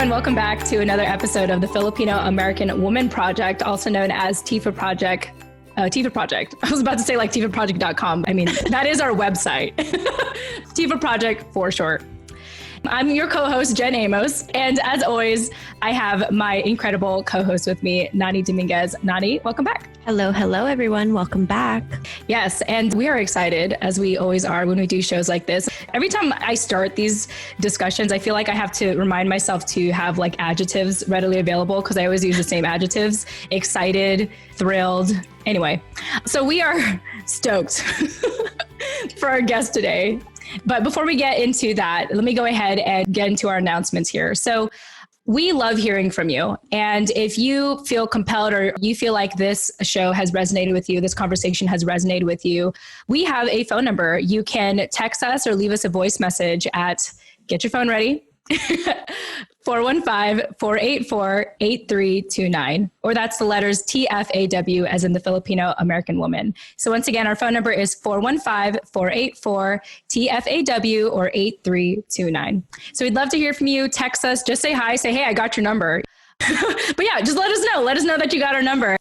everyone. Welcome back to another episode of the Filipino American Women Project, also known as TFAW Project. TFAW Project. I was about to say like TFAWproject.com. I mean, that is our website. TFAW Project for short. I'm your co-host, Jen Amos. And as always, I have my incredible co-host with me, Nani Dominguez. Nani, welcome back. Hello, everyone. Welcome back. Yes, and we are excited, as we always are when we do shows like this. Every time I start these discussions, I feel like I have to remind myself to have like adjectives readily available because I always use the same adjectives: excited, thrilled. Anyway, so we are stoked for our guest today. But before we get into that, let me go ahead and get into our announcements here. So we love hearing from you. And if you feel compelled or you feel like this show has resonated with you, this conversation has resonated with you, we have a phone number. You can text us or leave us a voice message at, get your phone ready, 415-484-8329, or that's the letters TFAW as in the Filipino American Woman. So once again, our phone number is 415-484-TFAW or 8329. So we'd love to hear from you. Text us, just say hi, say, hey, I got your number. But yeah, just let us know. Let us know that you got our number.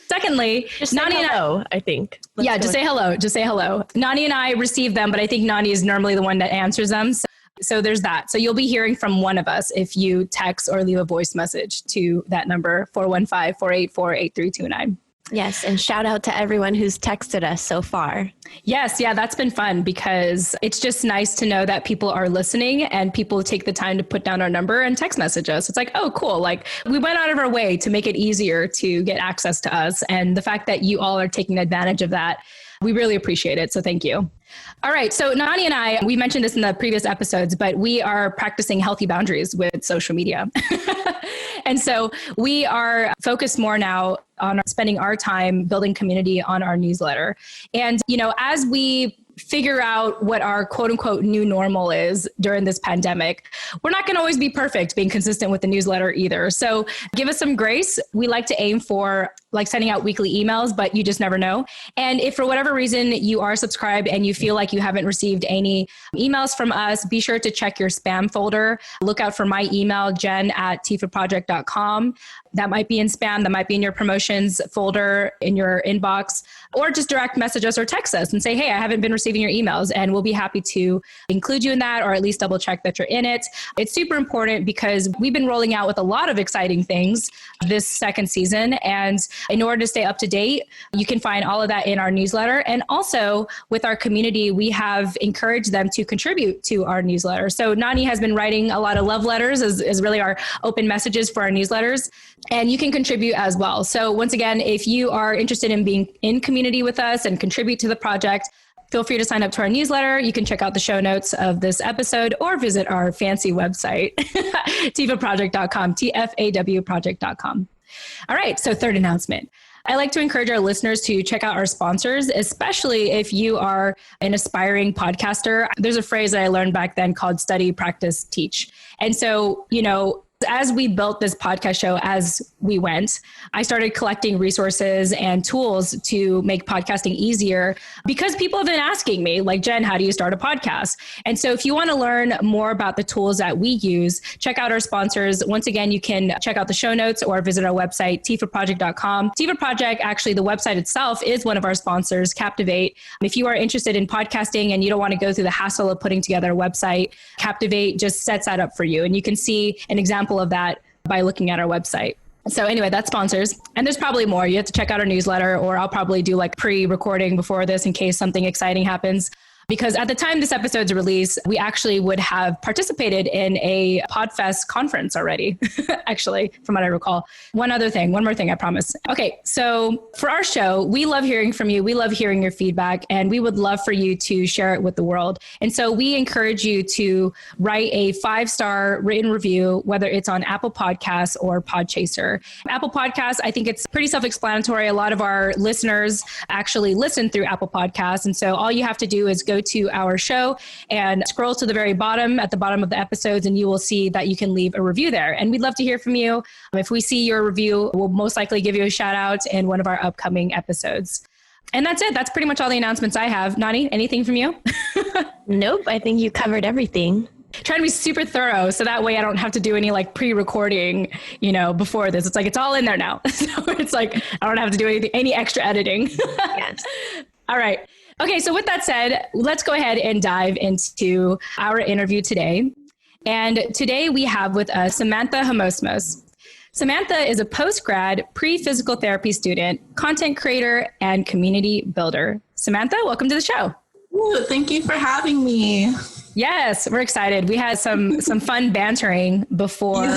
Secondly, just say hello, I think. Just say hello. Just say hello. Nani and I receive them, but I think Nani is normally the one that answers them. So there's that. So you'll be hearing from one of us if you text or leave a voice message to that number, 415-484-8329. Yes. And shout out to everyone who's texted us so far. Yes. Yeah, that's been fun because it's just nice to know that people are listening and people take the time to put down our number and text message us. It's like, oh, cool. Like we went out of our way to make it easier to get access to us. And the fact that you all are taking advantage of that, we really appreciate it. So thank you. All right. So Nani and I, we mentioned this in the previous episodes, but we are practicing healthy boundaries with social media. And so we are focused more now on spending our time building community on our newsletter. And, as we figure out what our quote unquote new normal is during this pandemic, we're not going to always be perfect being consistent with the newsletter either. So give us some grace. We like to aim for like sending out weekly emails, but you just never know. And if for whatever reason you are subscribed and you feel like you haven't received any emails from us, be sure to check your spam folder. Look out for my email, jen@tfaproject.com. That might be in spam. That might be in your promotions folder in your inbox, or just direct message us or text us and say, hey, I haven't been receiving your emails. And we'll be happy to include you in that, or at least double check that you're in it. It's super important because we've been rolling out with a lot of exciting things this second season. And in order to stay up to date, you can find all of that in our newsletter. And also with our community, we have encouraged them to contribute to our newsletter. So Nani has been writing a lot of love letters as really our open messages for our newsletters. And you can contribute as well. So once again, if you are interested in being in community with us and contribute to the project, feel free to sign up to our newsletter. You can check out the show notes of this episode or visit our fancy website, tfaproject.com, TFAWproject.com. All right. So third announcement. I like to encourage our listeners to check out our sponsors, especially if you are an aspiring podcaster. There's a phrase that I learned back then called study, practice, teach. And so, as we built this podcast show, as we went, I started collecting resources and tools to make podcasting easier because people have been asking me, like, Jen, how do you start a podcast? And so if you want to learn more about the tools that we use, check out our sponsors. Once again, you can check out the show notes or visit our website, tfaproject.com. TFAW Project, actually, the website itself is one of our sponsors, Captivate. If you are interested in podcasting and you don't want to go through the hassle of putting together a website, Captivate just sets that up for you. And you can see an example of that by looking at our website. So anyway, that's sponsors. And there's probably more. You have to check out our newsletter, or I'll probably do like pre-recording before this in case something exciting happens. Because at the time this episode's release, we actually would have participated in a PodFest conference already, actually, from what I recall. One more thing, I promise. Okay, so for our show, we love hearing from you. We love hearing your feedback, and we would love for you to share it with the world. And so we encourage you to write a 5-star written review, whether it's on Apple Podcasts or Podchaser. Apple Podcasts, I think it's pretty self-explanatory. A lot of our listeners actually listen through Apple Podcasts. And so all you have to do is go to our show and scroll to the very bottom, at the bottom of the episodes, and you will see that you can leave a review there. And we'd love to hear from you. If we see your review, we'll most likely give you a shout out in one of our upcoming episodes. And that's it. That's pretty much all the announcements I have. Nani, anything from you? Nope. I think you covered everything. trying to be super thorough. So that way I don't have to do any like pre-recording, before this. It's like, it's all in there now. So it's like, I don't have to do any extra editing. Yes. All right. Okay. So with that said, let's go ahead and dive into our interview today. And today we have with us Samantha Jamosmos. Samantha is a post-grad pre-physical therapy student, content creator, and community builder. Samantha, welcome to the show. Ooh, thank you for having me. Yes, we're excited. We had some fun bantering before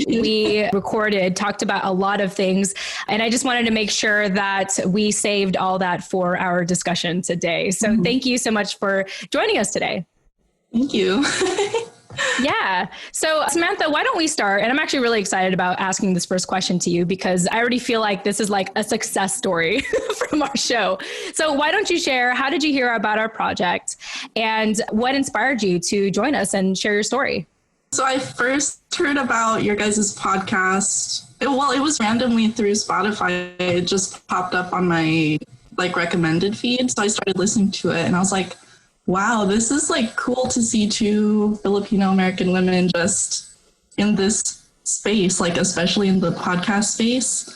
we recorded, talked about a lot of things. And I just wanted to make sure that we saved all that for our discussion today. So Thank you so much for joining us today. Thank you. Yeah. So Samantha, why don't we start? And I'm actually really excited about asking this first question to you because I already feel like this is like a success story from our show. So why don't you share, how did you hear about our project and what inspired you to join us and share your story? So I first heard about your guys' podcast. It was randomly through Spotify. It just popped up on my recommended feed. So I started listening to it and I was like, wow, this is cool to see two Filipino American women just in this space, especially in the podcast space.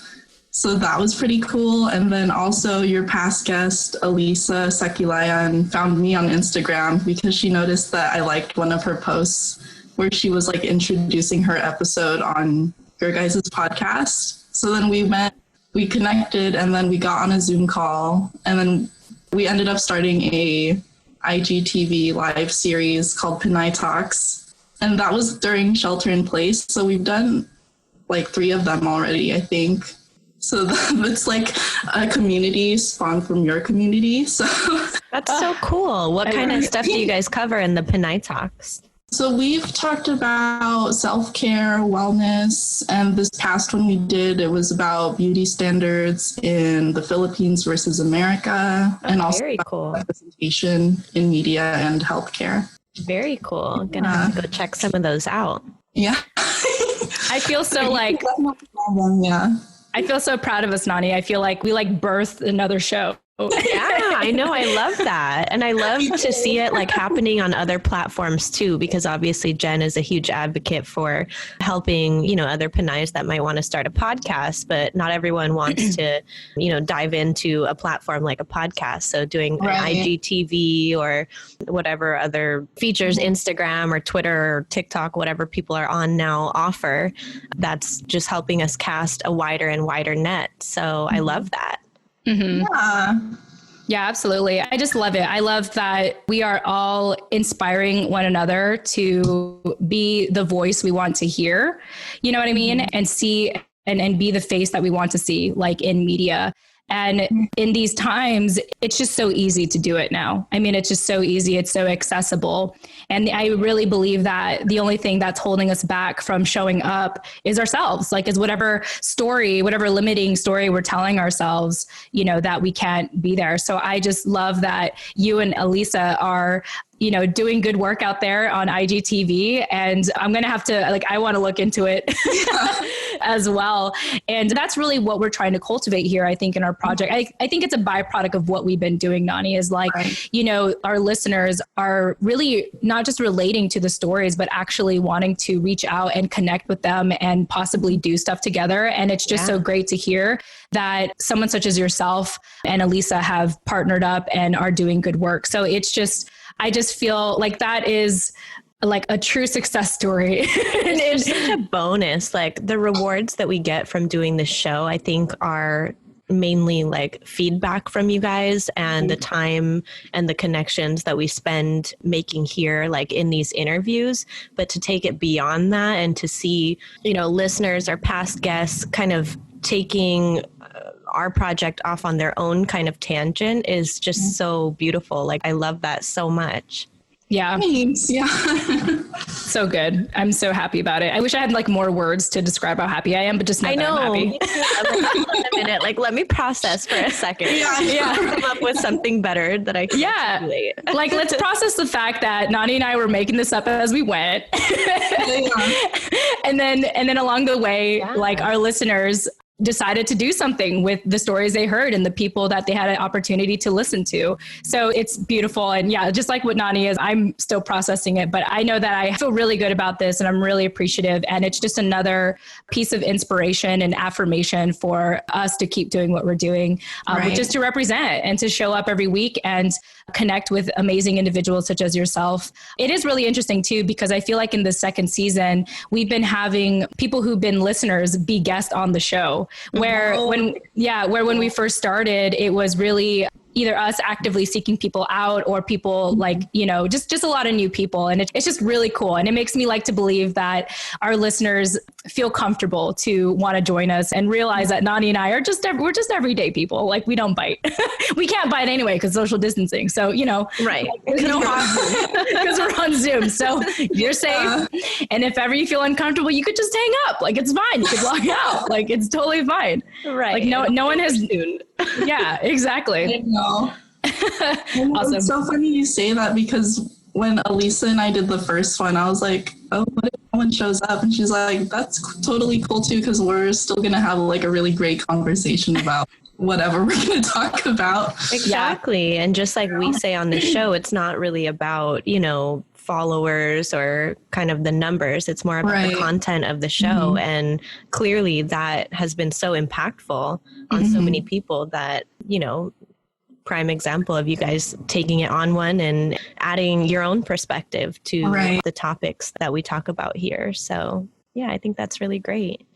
So that was pretty cool. And then also your past guest, Elisa Sakilayan, found me on Instagram because she noticed that I liked one of her posts where she was introducing her episode on your guys' podcast. So then we connected, and then we got on a Zoom call, and then we ended up starting a IGTV live series called Pinay Talks. And that was during shelter in place. So we've done 3 of them already, I think. So it's a community spawned from your community. So that's so cool. What kind of stuff do you guys cover in the Pinay Talks? So we've talked about self-care, wellness, and this past one we did, it was about beauty standards in the Philippines versus America, and also very cool representation in media and healthcare. Very cool. I'm gonna have to go check some of those out. Yeah. I feel so I feel so proud of us, Nani. I feel like we birthed another show. Yeah, I know. I love that. And I love to see it happening on other platforms too, because obviously Jen is a huge advocate for helping, other Pinays that might want to start a podcast, but not everyone wants to, dive into a platform like a podcast. So doing an IGTV or whatever other features, Instagram or Twitter or TikTok, whatever people are on now offer, that's just helping us cast a wider and wider net. So I love that. Mm-hmm. Yeah, absolutely. I just love it. I love that we are all inspiring one another to be the voice we want to hear, you know what I mean? And see and be the face that we want to see, in media. And in these times, it's just so easy to do it now. I mean, it's just so easy. It's so accessible. And I really believe that the only thing that's holding us back from showing up is ourselves, is whatever limiting story we're telling ourselves, that we can't be there. So I just love that you and Elisa are doing good work out there on IGTV. And I'm going to have to, I want to look into it as well. And that's really what we're trying to cultivate here, I think, in our project. I think it's a byproduct of what we've been doing, Nani, is our listeners are really not just relating to the stories, but actually wanting to reach out and connect with them and possibly do stuff together. And it's just so great to hear that someone such as yourself and Elisa have partnered up and are doing good work. So I just feel like that is a true success story. It's such a bonus. The rewards that we get from doing this show, I think are mainly feedback from you guys and the time and the connections that we spend making here, in these interviews. But to take it beyond that and to see, listeners or past guests kind of taking our project off on their own kind of tangent is just so beautiful. I love that so much. Yeah. Thanks. Yeah. So good. I'm so happy about it. I wish I had more words to describe how happy I am, but just know that I'm happy. Hold on a minute. Let me process for a second. Yeah. Come up with something better that I can articulate. Let's process the fact that Nani and I were making this up as we went. And then along the way, our listeners decided to do something with the stories they heard and the people that they had an opportunity to listen to. So it's beautiful. And yeah, just like what Nani is, I'm still processing it, but I know that I feel really good about this and I'm really appreciative. And it's just another piece of inspiration and affirmation for us to keep doing what we're doing, which is to represent and to show up every week and connect with amazing individuals such as yourself. It is really interesting too, because I feel like in the second season, we've been having people who've been listeners be guests on the show, where when we first started, it was really either us actively seeking people out or people like, you know, just a lot of new people. And it's just really cool. And it makes me like to believe that our listeners feel comfortable to want to join us and realize that Nani and I are we're just everyday people. Like we don't bite. We can't bite anyway because social distancing. So, you know, right. Because we're on Zoom. So you're safe. And if ever you feel uncomfortable, you could just hang up. Like it's fine. You could log out. Like it's totally fine. Right. Like no one has. Yeah, exactly. I know. Awesome. It's so funny you say that because when Elisa and I did the first one, I was like, oh, what if no one shows up? And she's like, that's totally cool too, because we're still going to have like a really great conversation about whatever we're going to talk about. Exactly. And just like we say on the show, it's not really about, you know, followers or kind of the numbers. It's more about the content of the show. And clearly that has been so impactful on so many people that, you know, prime example of you guys taking it on one and adding your own perspective to the topics that we talk about here. So yeah, I think that's really great.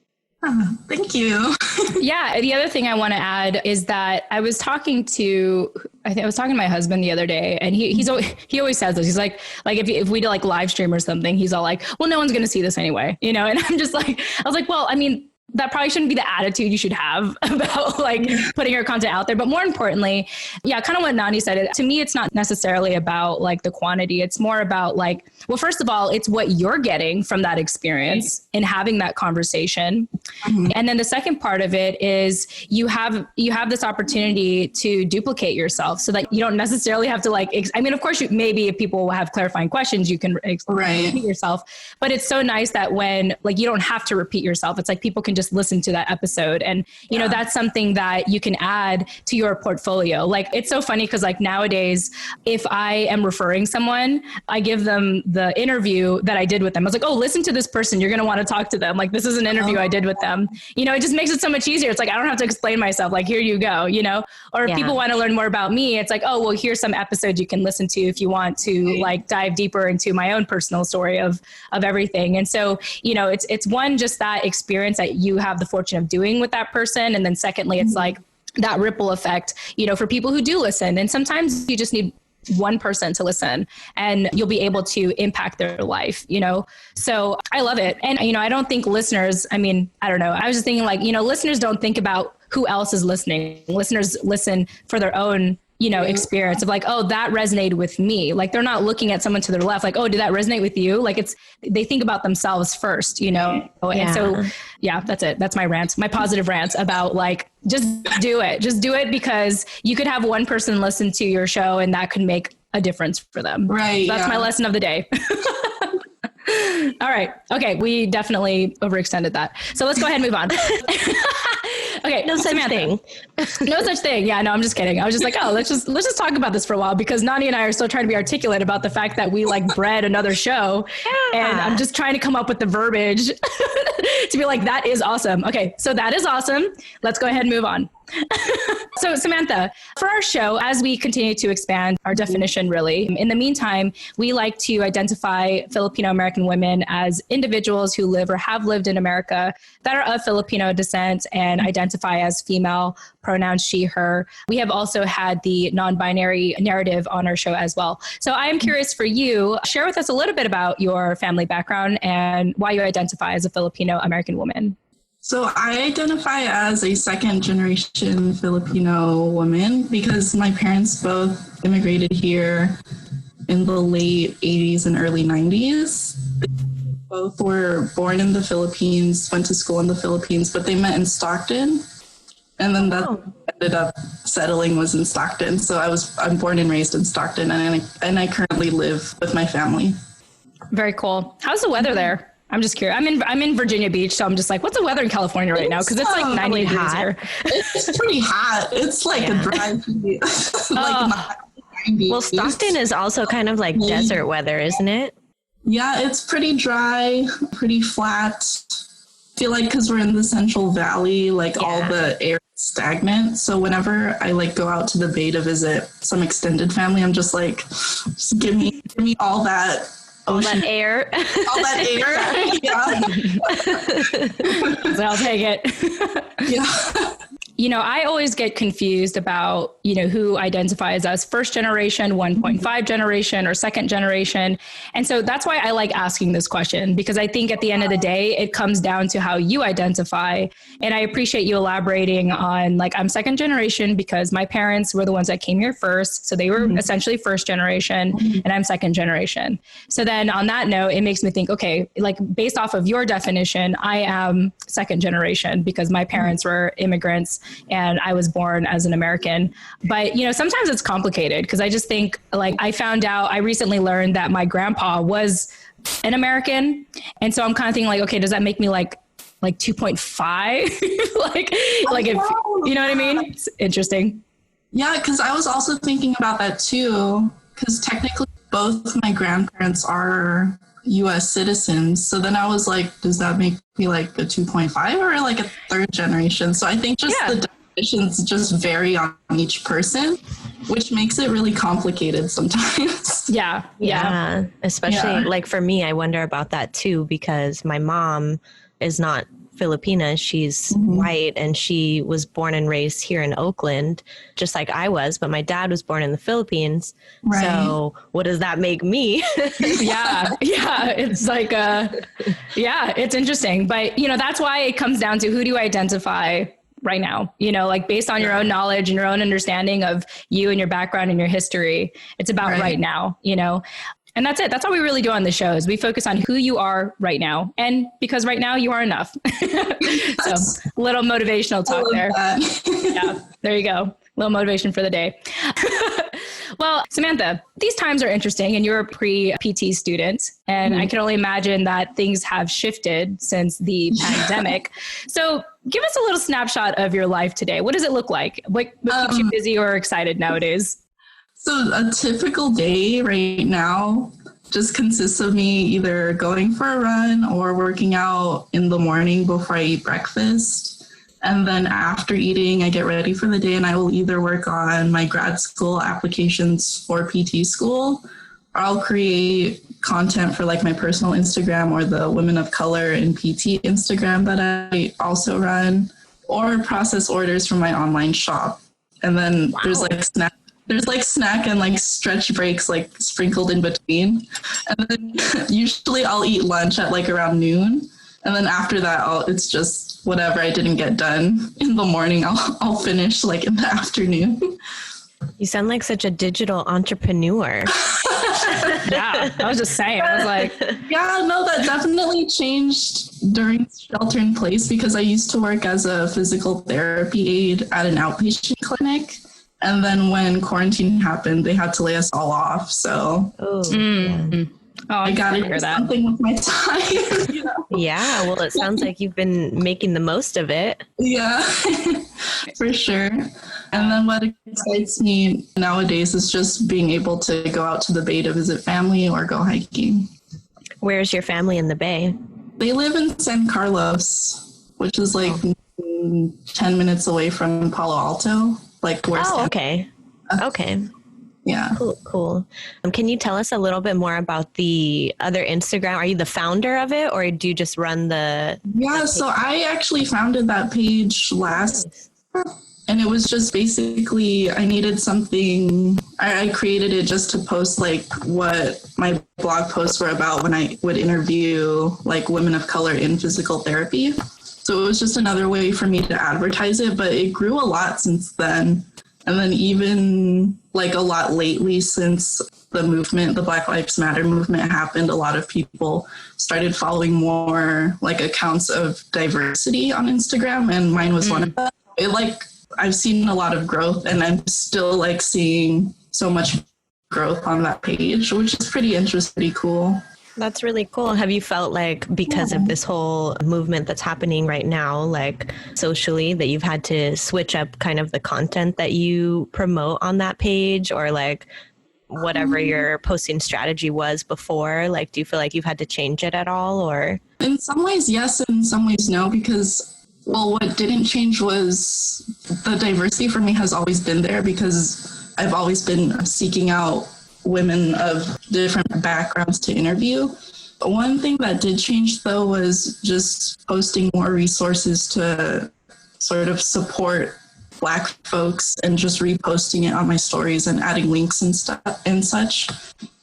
Thank you. Yeah. The other thing I want to add is that I was talking to my husband the other day, and he always says this. He's like if we do like live stream or something, he's all like, well, no one's going to see this anyway, you know? And I'm just like, I was like, well, I mean, that probably shouldn't be the attitude you should have about like putting your content out there. But more importantly, yeah, kind of what Nani said, to me, it's not necessarily about like the quantity. It's more about like, well, first of all, it's what you're getting from that experience in having that conversation. And then the second part of it is you have this opportunity to duplicate yourself so that you don't necessarily have to like, I mean, of course, maybe if people have clarifying questions, you can repeat yourself, but it's so nice that when like, you don't have to repeat yourself. It's like people can just listen to that episode. And, you know, that's something that you can add to your portfolio. Like, it's so funny because like nowadays, if I am referring someone, I give them the interview that I did with them. I was like, oh, listen to this person. You're going to want to talk to them. Like, this is an interview I did with them. You know, it just makes it so much easier. It's like, I don't have to explain myself. Like, here you go, you know, or if people want to learn more about me, it's like, oh, well, here's some episodes you can listen to if you want to like dive deeper into my own personal story of everything. And so, you know, it's one, just that experience that you have the fortune of doing with that person. And then secondly, it's like that ripple effect, you know, for people who do listen. And sometimes you just need one person to listen and you'll be able to impact their life, you know? So I love it. And, you know, I don't think listeners, I mean, I don't know. I was just thinking like, you know, listeners don't think about who else is listening. Listeners listen for their own, you know, experience of like, oh, that resonated with me. Like they're not looking at someone to their left, like, oh, did that resonate with you? Like they think about themselves first, you know? And so, yeah, that's it. That's my rant, my positive rant about like, just do it. Just do it because you could have one person listen to your show and that could make a difference for them. Right. So that's my lesson of the day. All right. Okay. We definitely overextended that. So let's go ahead and move on. Okay. No such thing. No such thing. Yeah, no, I'm just kidding. I was just like, oh, let's just talk about this for a while because Nani and I are still trying to be articulate about the fact that we like bred another show. And I'm just trying to come up with the verbiage to be like, that is awesome. Okay. So that is awesome. Let's go ahead and move on. So Samantha, for our show, as we continue to expand our definition, really, in the meantime, we like to identify Filipino American women as individuals who live or have lived in America that are of Filipino descent and identify as female, pronouns she, her. We have also had the non-binary narrative on our show as well. So I am curious for you, share with us a little bit about your family background and why you identify as a Filipino American woman. So I identify as a second generation Filipino woman because my parents both immigrated here in the late 80s and early 90s. They both were born in the Philippines, went to school in the Philippines, but they met in Stockton. And then that ended up settling was in Stockton. So I'm born and raised in Stockton and I currently live with my family. Very cool. How's the weather there? I'm just curious. I'm in Virginia Beach, so I'm just like, what's the weather in California right now? Because it's like 90 degrees here. It's pretty hot. It's like a dry heat. Well, Stockton is also kind of like desert weather, isn't it? Yeah, it's pretty dry, pretty flat. I feel like because we're in the Central Valley, like all the air is stagnant. So whenever I like go out to the Bay to visit some extended family, I'm just like, just give me all that ocean. All that air. All that air. Yeah. So I'll take it. Yeah. You know, I always get confused about, you know, who identifies as first generation, 1.5 generation, or second generation. And so that's why I like asking this question, because I think at the end of the day, it comes down to how you identify. And I appreciate you elaborating on, like, I'm second generation because my parents were the ones that came here first. So they were essentially first generation, and I'm second generation. So then on that note, it makes me think, okay, like based off of your definition, I am second generation because my parents were immigrants and I was born as an American. But, you know, sometimes it's complicated because I just think, like, I recently learned that my grandpa was an American. And so I'm kind of thinking like, okay, does that make me like 2.5? like if, you know what I mean? It's interesting. Yeah, because I was also thinking about that too, because technically both my grandparents are U.S. citizens. So then I was like, does that make me like a 2.5 or like a third generation? So I think just the definitions just vary on each person, which makes it really complicated sometimes. Yeah. Especially like for me, I wonder about that too, because my mom is not Filipina. She's white and she was born and raised here in Oakland, just like I was, but my dad was born in the Philippines. Right. So what does that make me? Yeah. It's like, it's interesting. But, you know, that's why it comes down to who do you identify right now, you know, like based on your own knowledge and your own understanding of you and your background and your history. It's about right now, you know. And that's it. That's all we really do on the show is we focus on who you are right now. And because right now you are enough. So a little motivational talk there. Yeah, there you go. A little motivation for the day. Well, Samantha, these times are interesting and you're a pre-PT student. And I can only imagine that things have shifted since the pandemic. So give us a little snapshot of your life today. What does it look like? What keeps you busy or excited nowadays? So a typical day right now just consists of me either going for a run or working out in the morning before I eat breakfast. And then after eating, I get ready for the day and I will either work on my grad school applications for PT school, or I'll create content for like my personal Instagram or the Women of Color in PT Instagram that I also run, or process orders from my online shop. And then there's like snack and like stretch breaks like sprinkled in between. And then usually I'll eat lunch at like around noon. And then after that, it's just whatever I didn't get done in the morning, I'll finish like in the afternoon. You sound like such a digital entrepreneur. Yeah, I was just saying. I was like, yeah, no, that definitely changed during shelter in place because I used to work as a physical therapy aide at an outpatient clinic. And then when quarantine happened, they had to lay us all off. So I got to do something with my time. You know? Yeah, well, it sounds like you've been making the most of it. Yeah, for sure. And then what excites me nowadays is just being able to go out to the Bay to visit family or go hiking. Where's your family in the Bay? They live in San Carlos, which is like 10 minutes away from Palo Alto. Like where okay. Yeah. Cool. Can you tell us a little bit more about the other Instagram? Are you the founder of it or do you just run the... Yeah, so I actually founded that page last and it was just basically, I needed something, I created it just to post like what my blog posts were about when I would interview like women of color in physical therapy. So it was just another way for me to advertise it, but it grew a lot since then. And then even like a lot lately since the movement, the Black Lives Matter movement happened, a lot of people started following more like accounts of diversity on Instagram. And mine was one of them. I've seen a lot of growth and I'm still like seeing so much growth on that page, which is pretty interesting, pretty cool. That's really cool. Have you felt like because of this whole movement that's happening right now, like socially, that you've had to switch up kind of the content that you promote on that page, or like whatever your posting strategy was before? Like, do you feel like you've had to change it at all, or? In some ways, yes. In some ways, no, because, well, what didn't change was the diversity for me has always been there, because I've always been seeking out women of different backgrounds to interview. One thing that did change, though, was just posting more resources to sort of support Black folks and just reposting it on my stories and adding links and stuff and such.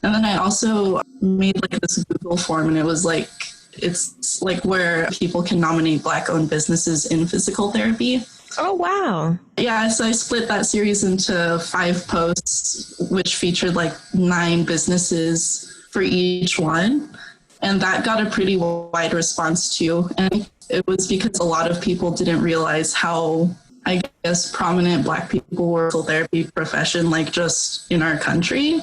And then I also made like this Google form, and it was like, it's like where people can nominate Black-owned businesses in physical therapy. Oh, wow. Yeah, so I split that series into 5 posts, which featured like 9 businesses for each one. And that got a pretty wide response too. And it was because a lot of people didn't realize how, I guess, prominent Black people were in the therapy profession, like just in our country.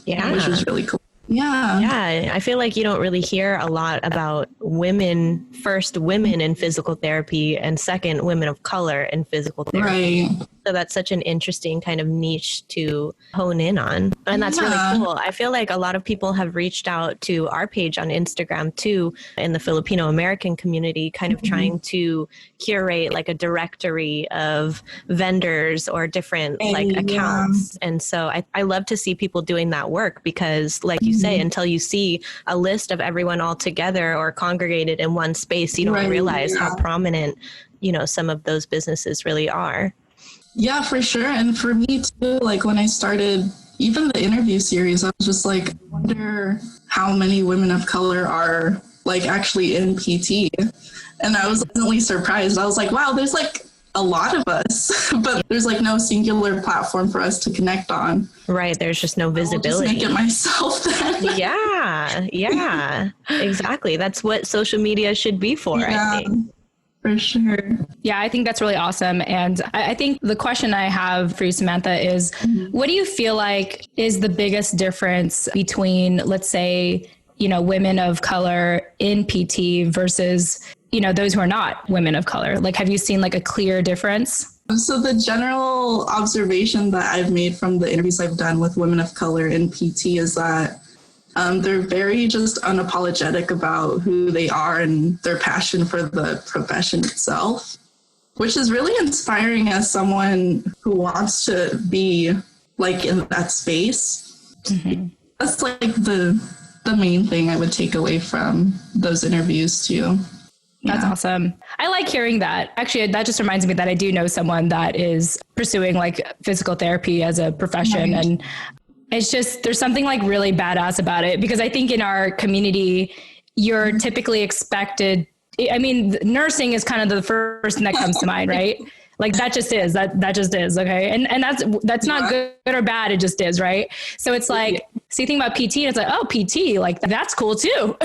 Yeah. Which was really cool. Yeah. Yeah. I feel like you don't really hear a lot about women, first women in physical therapy, and second women of color in physical therapy. Right. So that's such an interesting kind of niche to hone in on. And that's really cool. I feel like a lot of people have reached out to our page on Instagram too, in the Filipino American community, kind of trying to curate like a directory of vendors or different like accounts. And so I love to see people doing that work, because like you say, until you see a list of everyone all together or congregated in one space, you don't realize how prominent, you know, some of those businesses really are. Yeah, for sure. And for me too, like when I started even the interview series, I was just like, I wonder how many women of color are like actually in PT. And I was pleasantly surprised. I was like, wow, there's like a lot of us, but there's like no singular platform for us to connect on. Right. There's just no visibility. I'll just make it myself then. Yeah, exactly. That's what social media should be for, I think. For sure. Yeah, I think that's really awesome. And I think the question I have for you, Samantha, is what do you feel like is the biggest difference between, let's say, you know, women of color in PT versus, you know, those who are not women of color? Like, have you seen like a clear difference? So the general observation that I've made from the interviews I've done with women of color in PT is that they're very just unapologetic about who they are and their passion for the profession itself, which is really inspiring as someone who wants to be like in that space. That's like the main thing I would take away from those interviews too. That's awesome. I like hearing that. Actually, that just reminds me that I do know someone that is pursuing like physical therapy as a profession. And it's just, there's something like really badass about it, because I think in our community, you're typically expected. I mean, nursing is kind of the first thing that comes to mind, right? Like that just is, that just is. Okay. And that's not good or bad. It just is. Right. So it's like, so you think about PT and it's like, oh, PT, like that's cool too.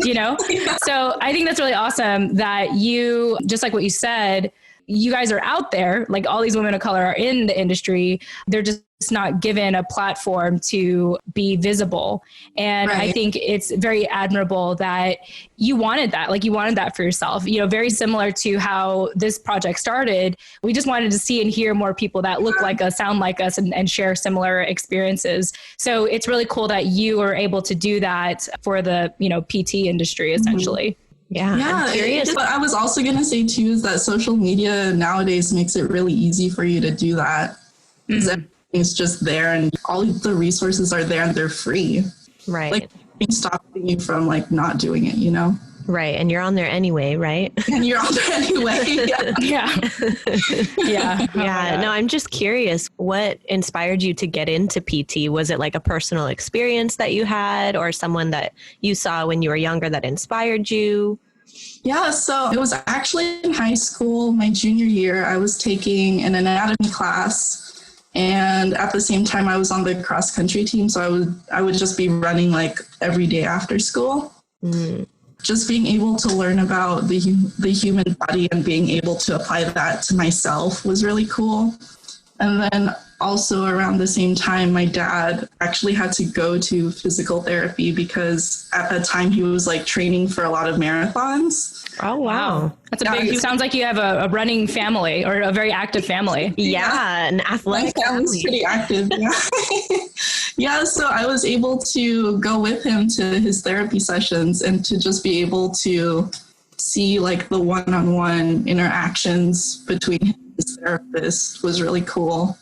You know? So I think that's really awesome that you, just like what you said, you guys are out there, like all these women of color are in the industry. They're just not given a platform to be visible. And I think it's very admirable that you wanted that, like you wanted that for yourself, you know, very similar to how this project started. We just wanted to see and hear more people that look like us, sound like us, and share similar experiences. So it's really cool that you are able to do that for the, you know, PT industry essentially. Yeah, I'm curious. But I was also going to say too, is that social media nowadays makes it really easy for you to do that. Because everything's just there and all the resources are there and they're free. Right. Like nothing stopping you from like not doing it, you know? Right. And you're on there anyway, right? And you're on there anyway. Yeah. No, I'm just curious, what inspired you to get into PT? Was it like a personal experience that you had, or someone that you saw when you were younger that inspired you? Yeah, so it was actually in high school, my junior year. I was taking an anatomy class, and at the same time I was on the cross country team. So I would just be running like every day after school. Just being able to learn about the human body and being able to apply that to myself was really cool. And then also around the same time, my dad actually had to go to physical therapy because at that time he was like training for a lot of marathons. Oh, wow. That's a big, it sounds like you have a running family or a very active family. Yeah, an athletic my family's pretty active. Yeah. Yeah, so I was able to go with him to his therapy sessions and to just be able to see like the one-on-one interactions between him and his therapist was really cool.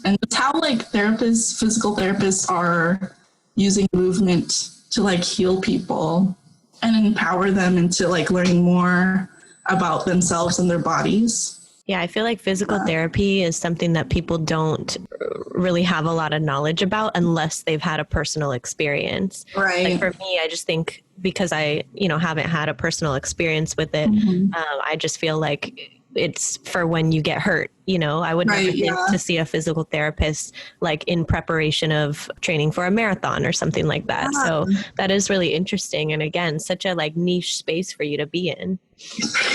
And it's how like physical therapists are using movement to like heal people and empower them into like learning more about themselves and their bodies. Yeah, I feel like physical therapy is something that people don't really have a lot of knowledge about unless they've had a personal experience. Right. Like for me, I just think because I, haven't had a personal experience with it, I just feel like it's for when you get hurt. I would never think to see a physical therapist like in preparation of training for a marathon or something like that. Yeah. So that is really interesting. And again, such a like niche space for you to be in.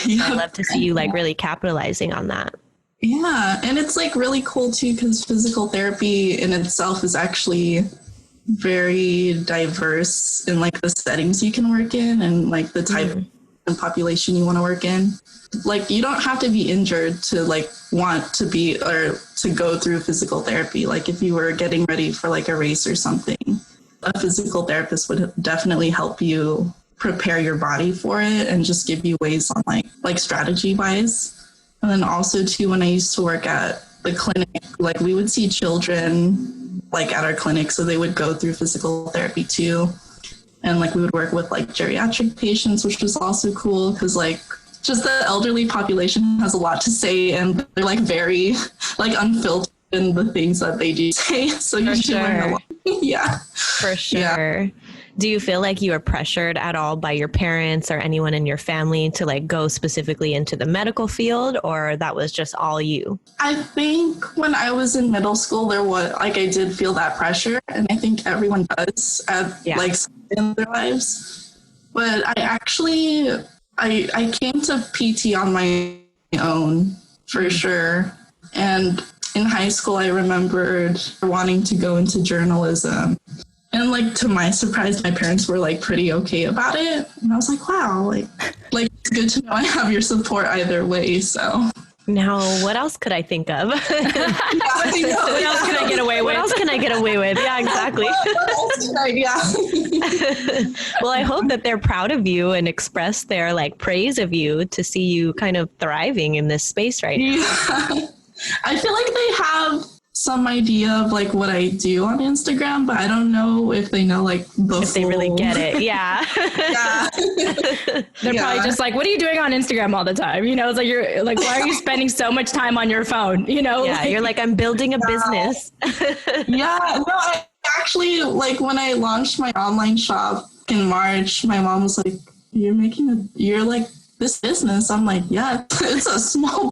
Yeah. I'd love to see you like really capitalizing on that. Yeah. And it's like really cool too, because physical therapy in itself is actually very diverse in like the settings you can work in and like the type of population you want to work in. Like you don't have to be injured to like want to be or to go through physical therapy. Like if you were getting ready for like a race or something, a physical therapist would definitely help you prepare your body for it and just give you ways on like strategy wise. And then also too, when I used to work at the clinic, like we would see children like at our clinic. So they would go through physical therapy too. And like we would work with like geriatric patients, which was also cool because like just the elderly population has a lot to say and they're like very like unfiltered in the things that they do say. So you should learn a lot. Yeah. For sure. Yeah. Do you feel like you were pressured at all by your parents or anyone in your family to like go specifically into the medical field, or that was just all you? I think when I was in middle school, there was like, I did feel that pressure, and I think everyone does at like in their lives. But I came to PT on my own for sure. And in high school, I remembered wanting to go into journalism. And like, to my surprise, my parents were like pretty okay about it. And I was like, wow, like it's good to know I have your support either way. So now, what else could I think of? What else can I get away with? What else can I get away with? Yeah, exactly. Well, I hope that they're proud of you and express their like praise of you to see you kind of thriving in this space right now. Yeah. I feel like they have some idea of like what I do on Instagram, but I don't know if they know like if they really get it. Yeah. Yeah. They're probably just like, what are you doing on Instagram all the time? It's like, you're like, why are you spending so much time on your phone? Yeah. Like, you're like, I'm building a business. Yeah. No, I actually, like when I launched my online shop in March, my mom was like, you're like this business. I'm like, yeah, it's a small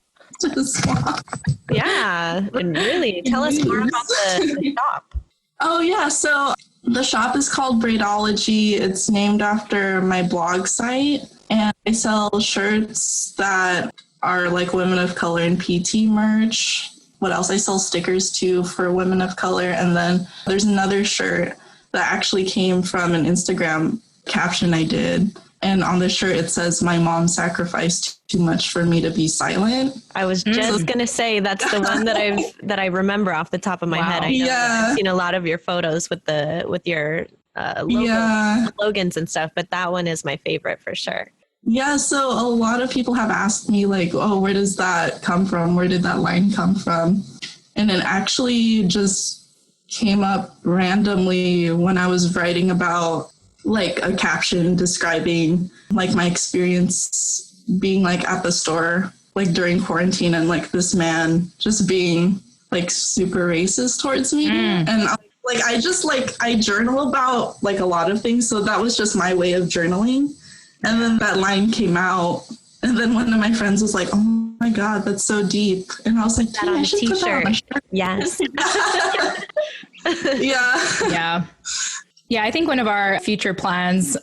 Yeah, and really tell us more about the shop. Oh yeah, so the shop is called Braidology. It's named after my blog site, and I sell shirts that are like women of color and PT merch. What else? I sell stickers too for women of color, and then there's another shirt that actually came from an Instagram caption I did. And on the shirt, it says, "My mom sacrificed too much for me to be silent." I was just going to say, that's the one that I remember off the top of my head. I know I've seen a lot of your photos with your slogans and stuff, but that one is my favorite for sure. Yeah. So a lot of people have asked me like, oh, where does that come from? Where did that line come from? And it actually just came up randomly when I was writing about like a caption describing like my experience being like at the store like during quarantine and like this man just being like super racist towards me. And like I journal about like a lot of things, so that was just my way of journaling. And then that line came out, and then one of my friends was like, "Oh my god, that's so deep." And I was like, that on a t-shirt. Put that on my shirt. Yes. Yeah. Yeah, I think one of our future plans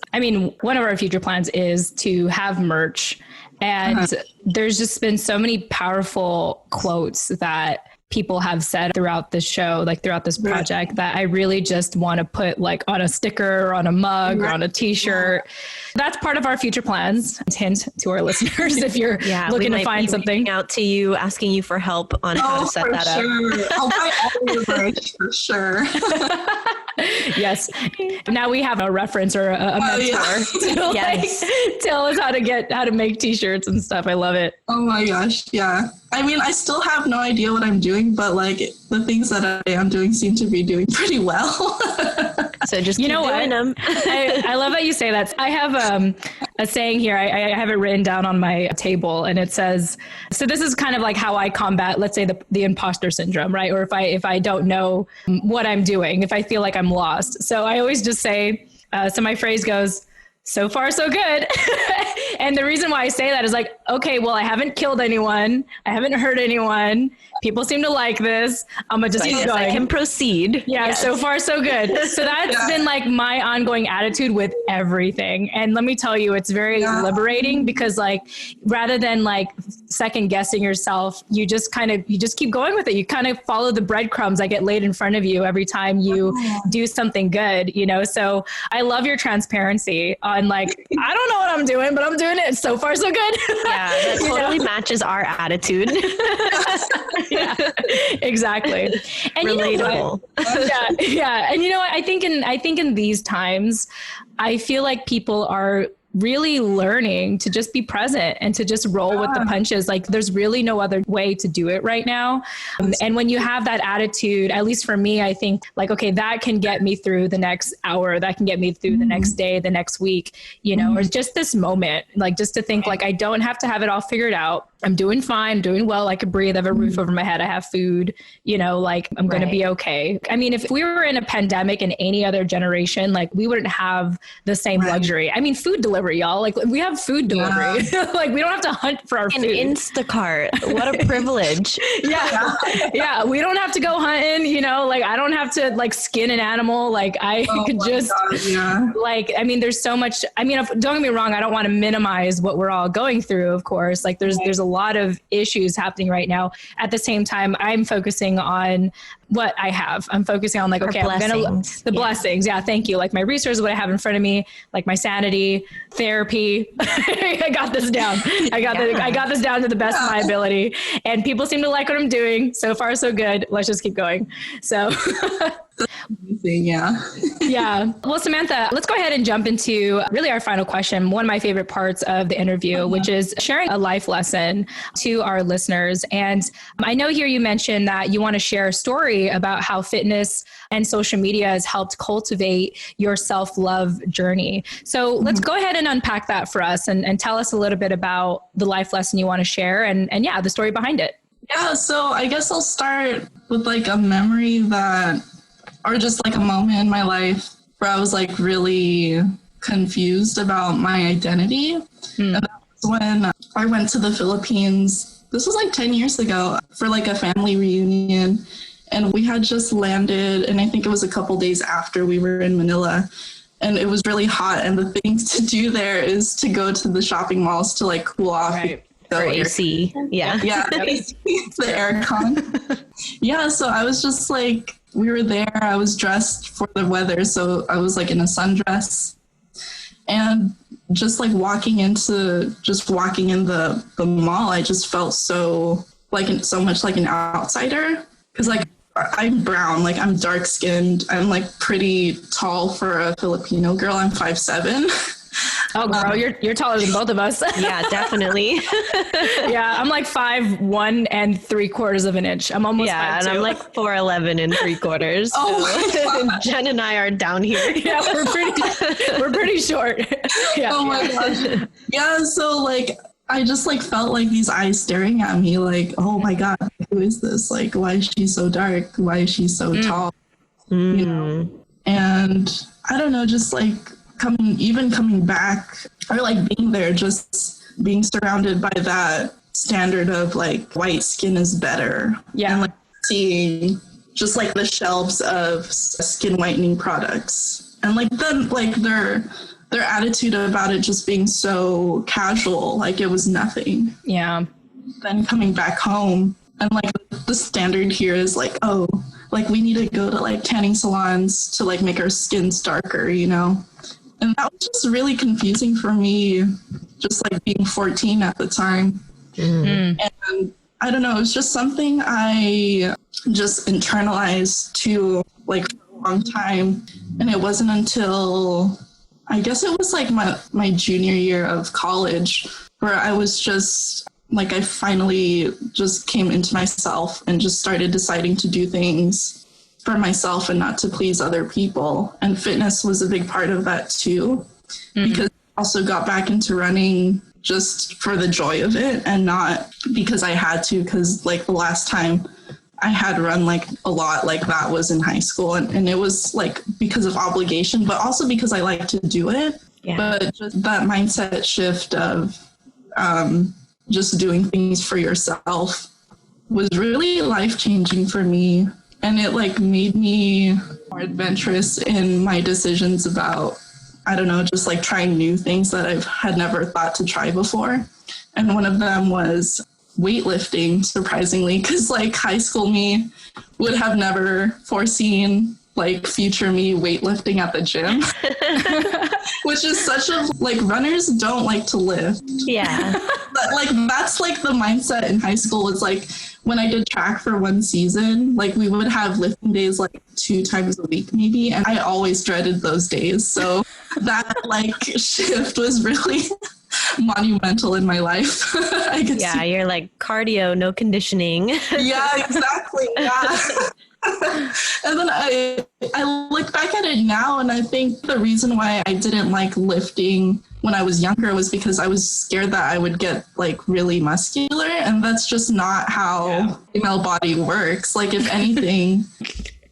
is to have merch. And there's just been so many powerful quotes that people have said throughout this show, like throughout this project, that I really just want to put like on a sticker or on a mug or on a t-shirt. That's part of our future plans. Hint to our listeners, if you're looking to find something. Out to you, asking you for help on how to set that up. I'll buy all your merch for sure. Yes. Now we have a reference or a mentor to like, tell us how to make t-shirts and stuff. I love it. Oh my gosh. Yeah. I mean, I still have no idea what I'm doing, but like the things that I am doing seem to be doing pretty well. So just keep doing them. I love that you say that. I have a saying here. I have it written down on my table, and it says, so this is kind of like how I combat, let's say, the imposter syndrome, right? Or if I don't know what I'm doing, if I feel like I'm lost. So I always just say, so my phrase goes, so far, so good. And the reason why I say that is like, okay, well, I haven't killed anyone. I haven't hurt anyone. People seem to like this. I'm going to just keep going. I can proceed. Yeah, yes. So far, so good. So that's been like my ongoing attitude with everything. And let me tell you, it's very liberating because like, rather than like second guessing yourself, you just keep going with it. You kind of follow the breadcrumbs that get laid in front of you every time you do something good, you know? So I love your transparency on like, I don't know what I'm doing, but I'm doing it. So far, so good. Yeah, that totally matches our attitude. Yeah, exactly. And relatable. You know what? Yeah. And you know what? I think in these times, I feel like people are really learning to just be present and to just roll with the punches. Like there's really no other way to do it right now. And when you have that attitude, at least for me, I think like, okay, that can get me through the next hour, that can get me through the next day, the next week, you know, or just this moment, like just to think like, I don't have to have it all figured out. I'm doing fine, doing well. I could breathe, I have a roof over my head. I have food, you know, like I'm going to be okay. I mean, if we were in a pandemic in any other generation, like we wouldn't have the same luxury. I mean, food delivery, y'all, like we have food delivery. Like we don't have to hunt for our food. Instacart. What a privilege. Yeah. We don't have to go hunting, you know, like I don't have to like skin an animal. Like I could just like, I mean, there's so much, I mean, don't get me wrong. I don't want to minimize what we're all going through. Of course, like there's a lot of issues happening right now. At the same time, I'm focusing on what I have. I'm focusing on like, okay, the blessings. Yeah. Thank you. Like my resources, what I have in front of me, like my sanity, therapy. I got this down. I got this down to the best of my ability, and people seem to like what I'm doing. So far, so good. Let's just keep going. So yeah. Well, Samantha, let's go ahead and jump into really our final question. One of my favorite parts of the interview, which is sharing a life lesson to our listeners. And I know here you mentioned that you want to share a story about how fitness and social media has helped cultivate your self-love journey. So let's go ahead and unpack that for us and tell us a little bit about the life lesson you want to share and the story behind it. Yeah, so I guess I'll start with like a memory or just like a moment in my life where I was like really confused about my identity. And that was when I went to the Philippines. This was like 10 years ago for like a family reunion. And we had just landed, and I think it was a couple days after we were in Manila. And it was really hot. And the thing to do there is to go to the shopping malls to like cool off. Right. Or AC. Yeah, the aircon. Yeah, so I was just like, we were there. I was dressed for the weather. So I was like in a sundress. And just like walking in the mall, I just felt so much like an outsider. Because like I'm brown, like I'm dark skinned. I'm like pretty tall for a Filipino girl. I'm 5'7". Oh, girl, you're taller than both of us. Yeah, definitely. Yeah, I'm like 5'1" and 3/4 of an inch. I'm almost 5'2". And I'm like 4'11" and 3/4. So Jen and I are down here. Yeah, we're pretty short. Yeah. Oh my gosh. Yeah, so like I just like felt like these eyes staring at me, like, oh my God, who is this? Like, why is she so dark? Why is she so tall? You know? And I don't know, just like coming back or like being there, just being surrounded by that standard of like white skin is better. Yeah. And like seeing just like the shelves of skin whitening products and like then like their attitude about it just being so casual, like it was nothing. Yeah. Then coming back home And like the standard here is like, oh, like we need to go to like tanning salons to like make our skins darker, you know? And that was just really confusing for me, just like being 14 at the time. And I don't know, it was just something I just internalized to like for a long time. And it wasn't until, I guess it was like my junior year of college where I was just like, I finally just came into myself and just started deciding to do things for myself and not to please other people. And fitness was a big part of that too, because I also got back into running just for the joy of it and not because I had to, because like the last time I had run like a lot like that was in high school, and it was like because of obligation, but also because I like to do it. Yeah. But just that mindset shift of just doing things for yourself was really life-changing for me. And it like made me more adventurous in my decisions about, I don't know, just like trying new things that I've had never thought to try before. And one of them was weightlifting, surprisingly, because like high school me would have never foreseen like future me weightlifting at the gym, which is such a, like runners don't like to lift. Yeah. But like, that's like the mindset in high school is like, when I did track for one season, like we would have lifting days like 2 times a week maybe. And I always dreaded those days. So that like shift was really monumental in my life. I could see. You're like cardio, no conditioning. Yeah, exactly. Yeah. And then I look back at it now, and I think the reason why I didn't like lifting when I was younger was because I was scared that I would get like really muscular, and that's just not how female body works. Like if anything,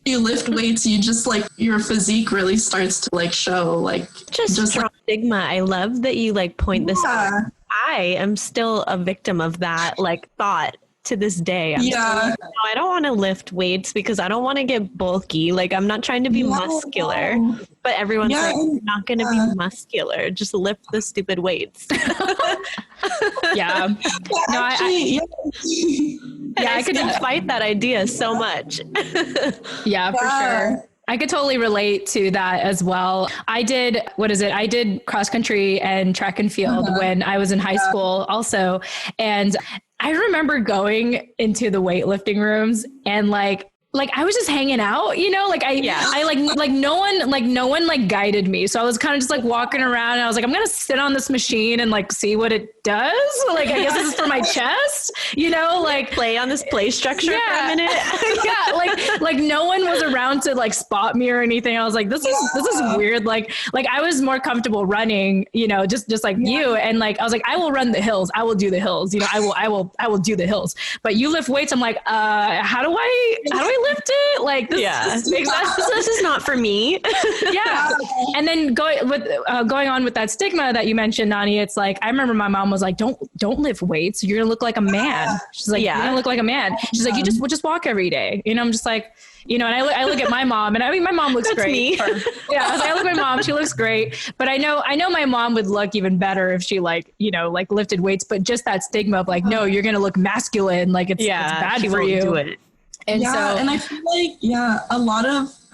you lift weights, you just like your physique really starts to like show like just like, stigma. I love that you like point this out. I am still a victim of that like thought to this day. I'm still like, no, I don't want to lift weights because I don't want to get bulky. Like I'm not trying to be muscular, but everyone's like, you're not going to be muscular. Just lift the stupid weights. Yeah. No, actually, I could fight that idea so much. Yeah, for sure. I could totally relate to that as well. I did cross country and track and field when I was in high school also. And I remember going into the weightlifting rooms and like I was just hanging out, you know, like no one like guided me. So I was kind of just like walking around and I was like, I'm going to sit on this machine and like see what it does. Like, I guess this is for my chest, you know, like play on this play structure for a minute. Like no one was around to like spot me or anything. I was like, this is weird. Like I was more comfortable running, you know, just like you. And like, I was like, I will run the hills. I will do the hills. You know, I will do the hills, but you lift weights. I'm like, how do I lift it? Like this, this is not for me. Yeah. And then going on with that stigma that you mentioned, Nani, it's like, I remember my mom was like, don't lift weights. You're gonna look like a man. She's like, you're gonna look like a man. She's like, you just walk every day. You know, I'm just like, you know, and I look at my mom, and I mean, my mom looks great. Yeah. I was like, I look at my mom, she looks great. But I know my mom would look even better if she like, you know, like lifted weights, but just that stigma of like, no, you're going to look masculine. Like it's bad for you. Do it. And and I feel like,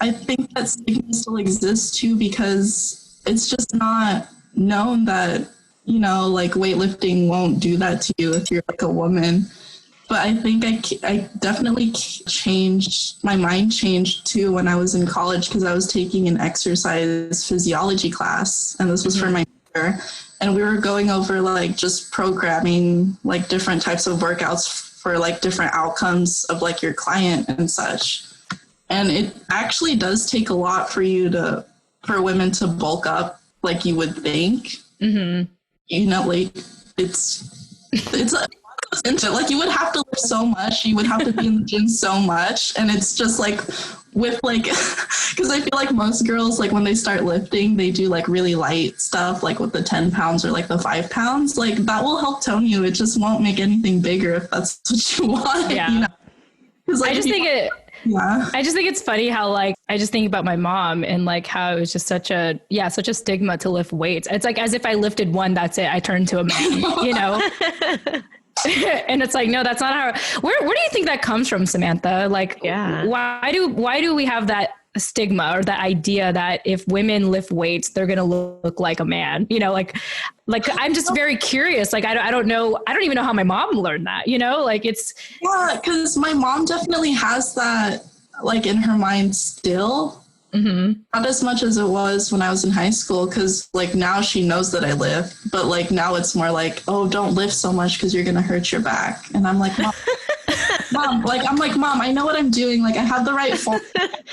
I think that stigma still exists too, because it's just not known that, you know, like weightlifting won't do that to you if you're like a woman. But I think I definitely changed, my mind changed too when I was in college, because I was taking an exercise physiology class, and this was for my major. And we were going over like just programming like different types of workouts for like different outcomes of like your client and such. And it actually does take a lot for women to bulk up like you would think. Mm-hmm. You know, like it's like you would have to lift so much, you would have to be in the gym so much, and it's just like with like, because I feel like most girls, like when they start lifting, they do like really light stuff, like with the 10 pounds or like the 5 pounds, like that will help tone you. It just won't make anything bigger if that's what you want. Yeah. You know? Like, I just think it's funny how like, I just think about my mom and like how it was just such a stigma to lift weights. It's like as if I lifted one, that's it, I turned to a man, you know? And it's like, no, that's not how, where do you think that comes from, Samantha? Like, why do we have that stigma or that idea that if women lift weights, they're going to look like a man, like I'm just very curious. Like, I don't know. I don't even know how my mom learned that, like it's. Yeah. Cause my mom definitely has that like in her mind still. Mm-hmm. Not as much as it was when I was in high school, because like now she knows that I lift, but like now it's more like, oh, don't lift so much because you're gonna hurt your back. And I'm like, Mom, Mom, I know what I'm doing. Like I have the right form.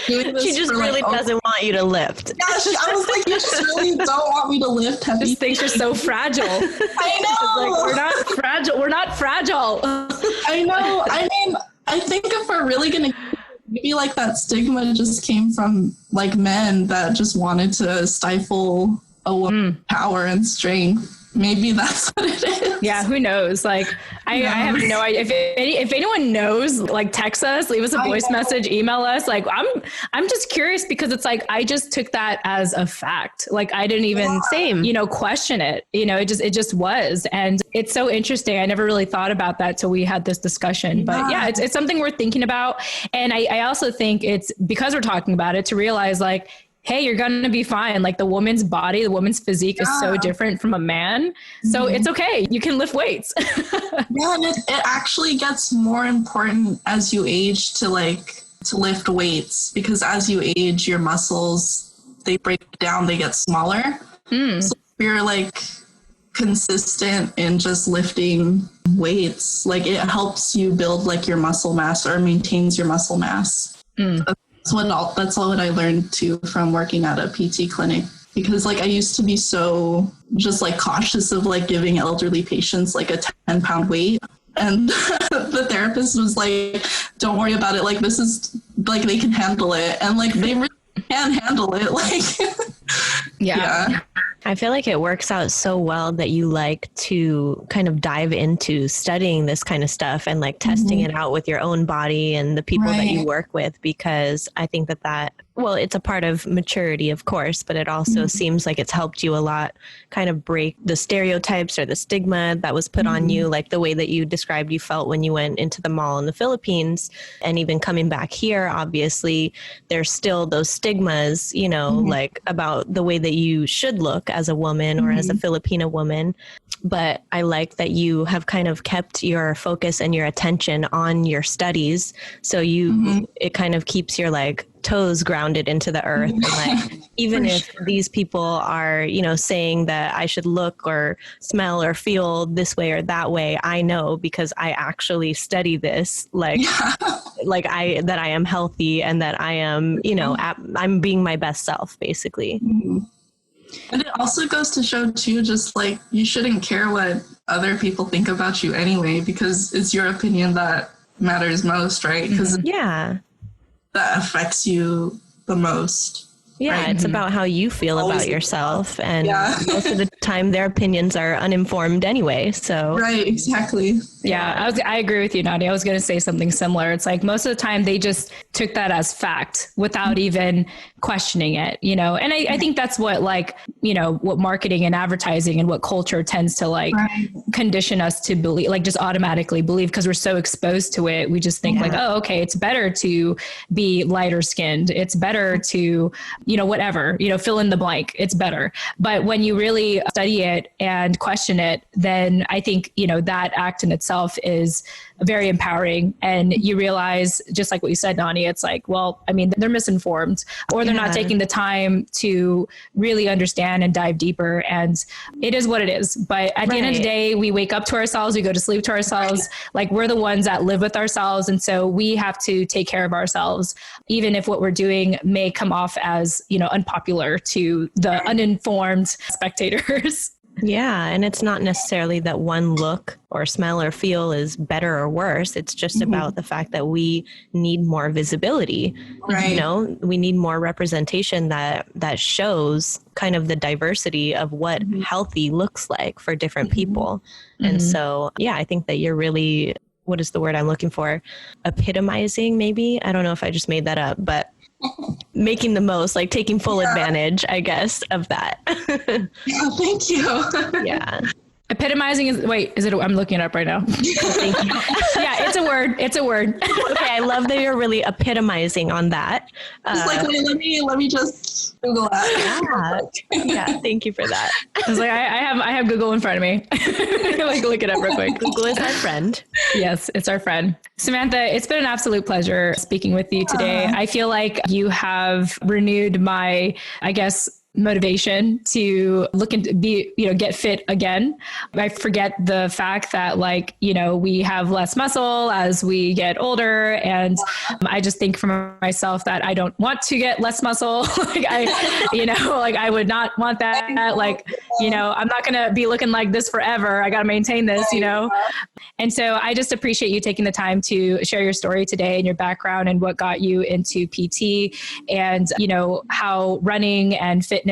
She just really doesn't want you to lift. Yeah, I was like, you just really don't want me to lift heavy. Just thinks you're so fragile. I know. Like, we're not fragile. We're not fragile. I know. I mean, I think if we're really gonna. Maybe like that stigma just came from like men that just wanted to stifle a woman's power and strength. Maybe that's what it is. Yeah, who knows? Like, I have no idea. If anyone knows, like, text us, leave us a voice message, email us. Like, I'm just curious because it's like I just took that as a fact. Like, I didn't even question it. It just was, and it's so interesting. I never really thought about that till we had this discussion. But yeah, it's something worth thinking about. And I also think it's because we're talking about it to realize like, hey, you're going to be fine. Like the woman's body, the woman's physique is so different from a man. So it's okay. You can lift weights. Yeah. And it actually gets more important as you age to lift weights, because as you age, your muscles, they break down, they get smaller. So if you're like consistent in just lifting weights, like it helps you build like your muscle mass or maintains your muscle mass. That's all that I learned too from working at a PT clinic, because like I used to be so just like cautious of like giving elderly patients like a 10-pound weight. And the therapist was like, don't worry about it. Like, this is like, they can handle it. And like, they really can handle it. Like, yeah. I feel like it works out so well that you like to kind of dive into studying this kind of stuff and like testing it out with your own body and the people that you work with, because I think that well, it's a part of maturity, of course, but it also seems like it's helped you a lot kind of break the stereotypes or the stigma that was put on you, like the way that you described you felt when you went into the mall in the Philippines. And even coming back here, obviously, there's still those stigmas, like about the way that you should look as a woman or as a Filipino woman. But I like that you have kind of kept your focus and your attention on your studies. So it kind of keeps your like toes grounded into the earth. And like, even if these people are, saying that I should look or smell or feel this way or that way, I know because I actually study this, that I am healthy and that I am, I'm being my best self, basically. And it also goes to show too, just like you shouldn't care what other people think about you anyway, because it's your opinion that matters most, right? Because that affects you the most. Yeah, right? It's about how you feel about yourself. And most of the time their opinions are uninformed anyway. So right, exactly. Yeah, I agree with you, Nadia. I was going to say something similar. It's like most of the time they just took that as fact without even questioning it, and I think that's what what marketing and advertising and what culture tends to condition us to believe, like just automatically believe, because we're so exposed to it. We just think like, oh, okay, it's better to be lighter skinned. It's better to, whatever, fill in the blank. It's better. But when you really study it and question it, then I think, that act in itself is very empowering. And you realize, just like what you said, Nani, it's like, well, I mean, they're misinformed, or they're not taking the time to really understand and dive deeper. And it is what it is. But at the end of the day, we wake up to ourselves, we go to sleep to ourselves. Like, we're the ones that live with ourselves. And so we have to take care of ourselves, even if what we're doing may come off as, unpopular to the uninformed spectators. Yeah. And it's not necessarily that one look or smell or feel is better or worse. It's just about the fact that we need more visibility. Right. We need more representation that shows kind of the diversity of what healthy looks like for different people. And so, I think that you're really, what is the word I'm looking for? Epitomizing, maybe? I don't know if I just made that up, but making the most, like taking full advantage, I guess, of that. Yeah, thank you. Yeah. Epitomizing is it? I'm looking it up right now. Thank you. Yeah, it's a word. It's a word. Okay, I love that you're really epitomizing on that. It's like, wait, let me just Google that. Yeah, thank you for that. I was like, I have Google in front of me. Like, look it up real quick. Google is our friend. Yes, it's our friend. Samantha, it's been an absolute pleasure speaking with you today. I feel like you have renewed my, I guess, motivation to look and get fit again. I forget the fact that we have less muscle as we get older. And I just think for myself that I don't want to get less muscle. I would not want that. I'm not going to be looking like this forever. I got to maintain this, And so I just appreciate you taking the time to share your story today and your background and what got you into PT and, how running and fitness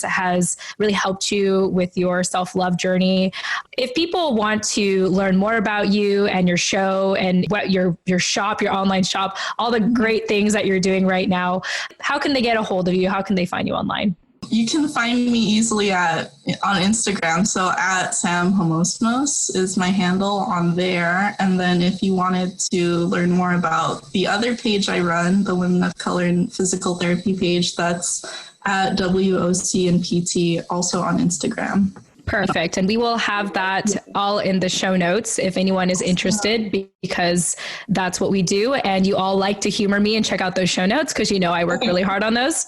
has really helped you with your self-love journey. If people want to learn more about you and your show and what your shop, your online shop, all the great things that you're doing right now, how can they get a hold of you? How can they find you online? You can find me easily on Instagram. So at Sam Jamosmos is my handle on there. And then if you wanted to learn more about the other page I run, the Women of Color and Physical Therapy page, that's at WOC and PT, also on Instagram. Perfect. And we will have that all in the show notes if anyone is interested, because that's what we do. And you all like to humor me and check out those show notes because I work really hard on those.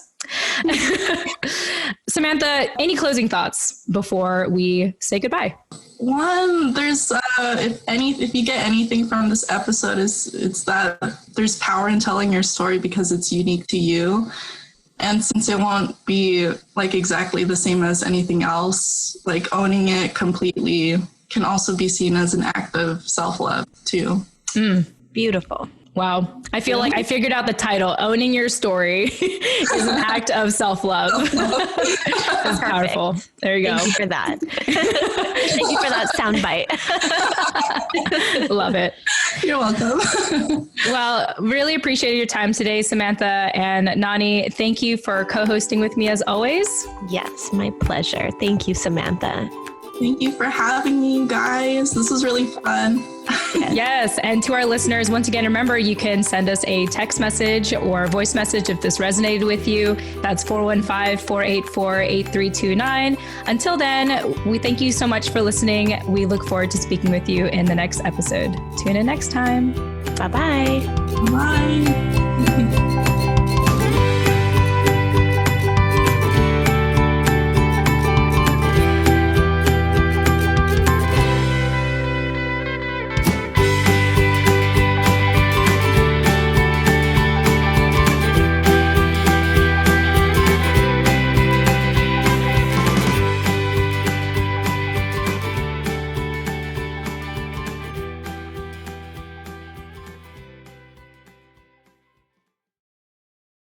Samantha, any closing thoughts before we say goodbye? One, there's if you get anything from this episode, it's that there's power in telling your story because it's unique to you. And since it won't be exactly the same as anything else, owning it completely can also be seen as an act of self-love too. Beautiful. Wow. I feel like I figured out the title. Owning your story is an act of self-love. That's powerful. There you go. Thank you for that. Thank you for that soundbite. Love it. You're welcome. Well, really appreciate your time today, Samantha. And Nani, thank you for co-hosting with me as always. Yes, my pleasure. Thank you, Samantha. Thank you for having me, you guys. This was really fun. Yes. And to our listeners, once again, remember, you can send us a text message or voice message if this resonated with you. That's 415-484-8329. Until then, we thank you so much for listening. We look forward to speaking with you in the next episode. Tune in next time. Bye-bye. Bye.